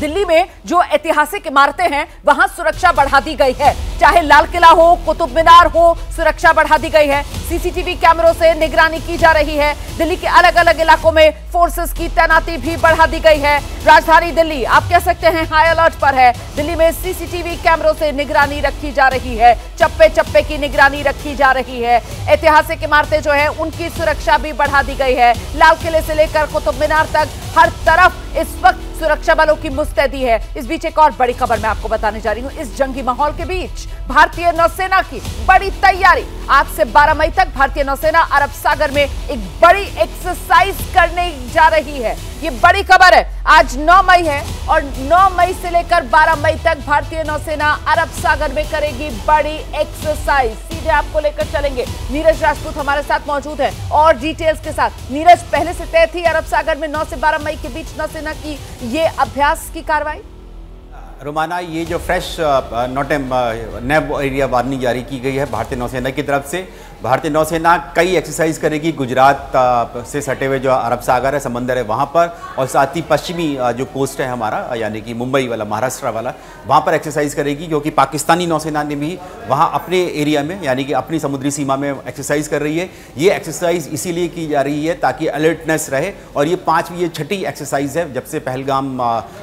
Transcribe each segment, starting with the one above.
दिल्ली में जो ऐतिहासिक इमारतें हैं वहां सुरक्षा बढ़ा दी गई है, चाहे लाल किला हो, कुतुब मीनार हो, सुरक्षा बढ़ा दी गई है। सीसीटीवी कैमरों से निगरानी की जा रही है। दिल्ली के अलग अलग इलाकों में फोर्सेस की तैनाती भी बढ़ा दी गई है। राजधानी दिल्ली आप कह सकते हैं हाई अलर्ट पर है। दिल्ली में सीसीटीवी कैमरों से निगरानी रखी जा रही है, चप्पे चप्पे की निगरानी रखी जा रही है। ऐतिहासिक इमारतें जो है उनकी सुरक्षा भी बढ़ा दी गई है। लाल किले से लेकर कुतुब मीनार तक हर तरफ इस वक्त सुरक्षा बलों की मुस्तैदी है। इस बीच एक और बड़ी खबर मैं आपको बताने जा रही हूं। इस जंगी माहौल के बीच भारतीय नौसेना की बड़ी तैयारी। आज से 12 मई तक भारतीय नौसेना अरब सागर में एक बड़ी एक्सरसाइज करने जा रही है। ये बड़ी खबर है। आज 9 मई है और 9 मई से लेकर 12 मई तक भारतीय नौसेना अरब सागर में करेगी बड़ी एक्सरसाइज। सीधे आपको लेकर चलेंगे। नीरज राजपूत हमारे साथ मौजूद है और डिटेल्स के साथ। नीरज, पहले से तय थी अरब सागर में 9 से 12 मई के बीच नौसेना की ये अभ्यास की कार्रवाई? रोमाना, ये जो फ्रेश नेव एरिया वार्निंग जारी की गई है भारतीय नौसेना की तरफ से। भारतीय नौसेना कई एक्सरसाइज करेगी गुजरात से सटे हुए जो अरब सागर है, समंदर है वहाँ पर, और साथ ही पश्चिमी जो कोस्ट है हमारा, यानी कि मुंबई वाला, महाराष्ट्र वाला, वहाँ पर एक्सरसाइज करेगी। क्योंकि पाकिस्तानी नौसेना ने भी वहाँ अपने एरिया में, यानी कि अपनी समुद्री सीमा में एक्सरसाइज कर रही है। ये एक्सरसाइज इसीलिए की जा रही है ताकि अलर्टनेस रहे। और ये 5वीं, ये 6ठी एक्सरसाइज है। जब से पहलगाम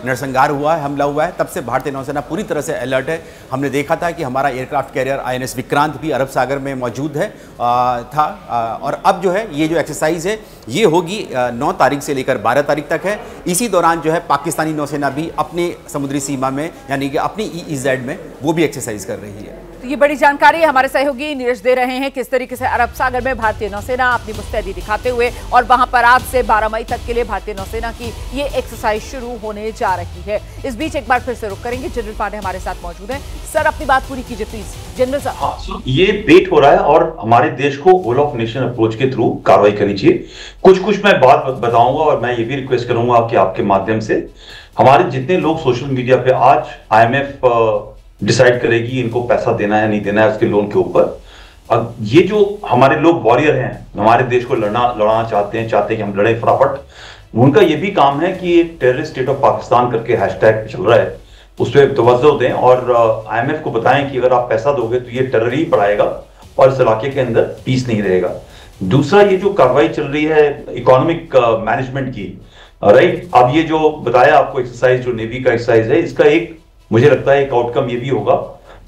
नरसंहार हुआ है, हमला हुआ है, तब से भारतीय नौसेना पूरी तरह से अलर्ट है। हमने देखा था कि हमारा एयरक्राफ्ट कैरियर INS विक्रांत भी अरब सागर में मौजूद है और अब जो है ये जो एक्सरसाइज है ये होगी 9 तारीख से लेकर 12 तारीख तक है। इसी दौरान जो है पाकिस्तानी नौसेना भी अपने समुद्री सीमा में, यानी कि अपनी EEZ में, वो भी एक्सरसाइज कर रही है। तो ये बड़ी जानकारी हमारे सहयोगी नीरज दे रहे हैं, किस तरीके से अरब सागर में भारतीय नौसेना अपनी मुस्तैदी दिखाते हुए, और वहां पर आज से 12 मई तक के लिए भारतीय नौसेना की ये एक्सरसाइज शुरू होने जा रही है। इस बीच एक बार फिर से रुक करेंगे। जनरल पांडे हमारे साथ मौजूद हैं। सर, अपनी बात पूरी कीजिए प्लीज। जनरल साहब। हाँ, ये वेट हो रहा है और हमारे देश को होल ऑफ नेशन अप्रोच के थ्रू कार्रवाई करनी चाहिए। कुछ मैं बात बताऊंगा और मैं ये भी रिक्वेस्ट करूंगा कि आपके माध्यम से हमारे जितने लोग सोशल मीडिया पे, आज IMF डिसाइड करेगी इनको पैसा देना है नहीं देना है उसके लोन के ऊपर। अब ये जो हमारे लोग वॉरियर हैं, हमारे देश को लड़ना चाहते हैं कि हम लड़े फटाफट, उनका ये भी काम है कि एक टेररिस्ट स्टेट ऑफ पाकिस्तान करके हैशटैग चल रहा है, उस पर तवज्जो दें और IMF को बताएं कि अगर आप पैसा दोगे तो ये टेरर ही बढ़ाएगा और इस इलाके के अंदर पीस नहीं रहेगा। दूसरा, ये जो कार्रवाई चल रही है इकोनॉमिक मैनेजमेंट की, राइट, अब ये जो बताया आपको एक्सरसाइज, जो नेवी का एक्सरसाइज है, इसका एक, मुझे लगता है एक आउटकम ये भी होगा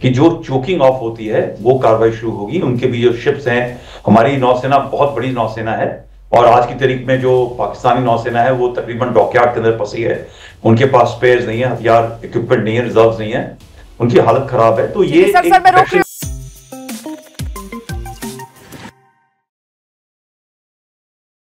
कि जो चोकिंग ऑफ होती है वो कार्रवाई शुरू होगी। उनके भी जो शिप्स हैं, हमारी नौसेना बहुत बड़ी नौसेना है और आज की तारीख में जो पाकिस्तानी नौसेना है वो तकरीबन डॉकयार्ड के अंदर फंसी है। उनके पास स्पेयर्स नहीं है, हथियार, इक्विपमेंट नहीं है, रिजर्व्स नहीं है, उनकी हालत खराब है। तो ये